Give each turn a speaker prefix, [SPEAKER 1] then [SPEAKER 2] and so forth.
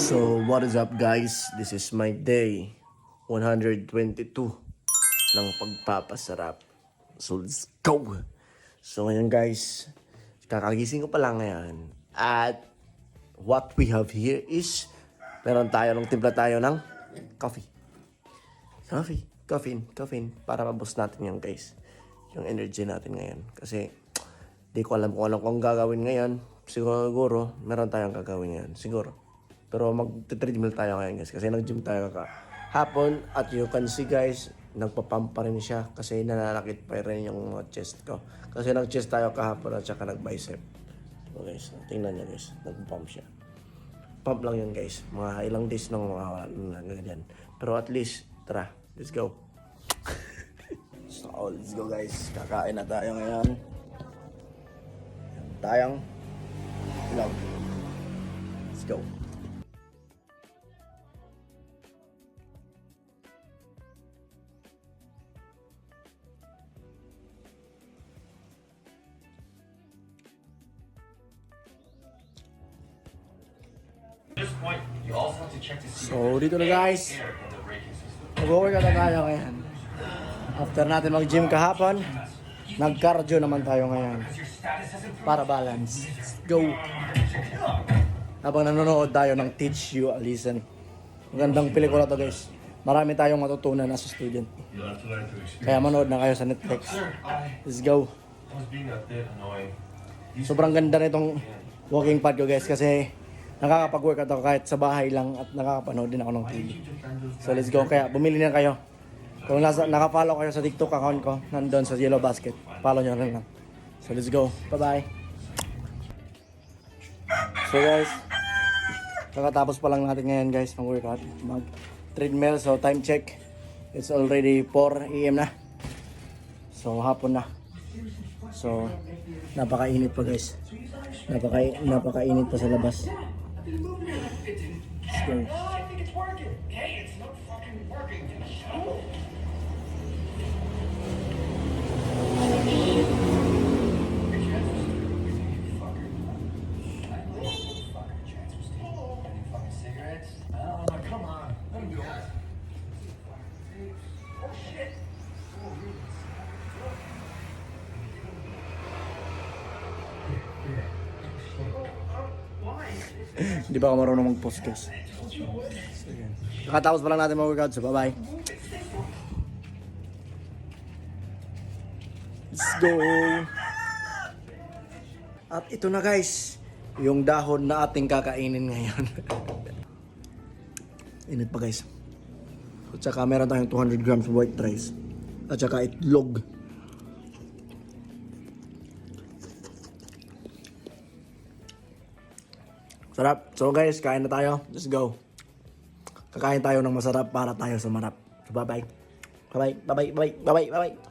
[SPEAKER 1] So, what is up guys? This is my day 122 ng pagpapasarap. So, let's go! So, ngayon guys, kakagising ko pa lang ngayon. At what we have here is, meron timpla tayo ng coffee. Caffeine. Para maboost natin yan guys. Yung energy natin ngayon. Kasi, di ko alam kung ano kung gagawin ngayon. Siguro, meron tayong gagawin ngayon. Siguro. Pero mag-treadmill tayo ngayon guys. Kasi nag-gym tayo hapon. At you can see guys, nagpapump pa rin siya. Kasi nananakit pa rin yung chest ko. Kasi nag-chest tayo kahapon at saka nag-bicep. So guys, tingnan nyo guys. Nagpapump siya. Pump lang yun guys. Mga ilang days nang mga ganyan. Pero at least, tara. Let's go. So let's go guys. Kakain na tayo ngayon. Tayang vlog. Let's go. So, dito na guys. Mag-workout na tayo ngayon. After natin mag-gym kahapon, nag-cardio naman tayo ngayon. Para balance. Let's go! Habang nanonood tayo ng Teach You a Lesson. Magandang pelikula to guys. Marami tayong matutunan as a student. Kaya manood na kayo sa Netflix. Let's go! Sobrang ganda nitong walking pad ko guys kasi nakakapag-workout ako kahit sa bahay lang at nakakapanood din ako ng TV. So let's go. Kaya bumili na kayo. Kung naka-follow kayo sa TikTok account ko, nandun sa Yellow Basket. Follow nyo rin lang. So let's go. Bye-bye. So guys, kakatapos pa lang natin ngayon guys ng workout. Mag-treadmill. So time check. It's already 4 AM na. So hapon na. So napakainit pa guys. Napakainit pa sa labas. Let's go.
[SPEAKER 2] I think it's working. Hey, it's not fucking working, you show. Come on, let me go. Oh shit.
[SPEAKER 1] Hindi pa ako marunong mag-post guys. So, yan. Kakatapos pa lang natin mag-workout. So bye-bye. Let's go! At ito na guys, yung dahon na ating kakainin ngayon. Init pa guys. At saka meron tayong 200 grams white rice. At saka itlog. Sarap. So guys, kain na tayo. Let's go. Kakain tayo ng masarap para tayo sa marap. So bye-bye. Bye-bye. Bye-bye. Bye-bye. Bye-bye.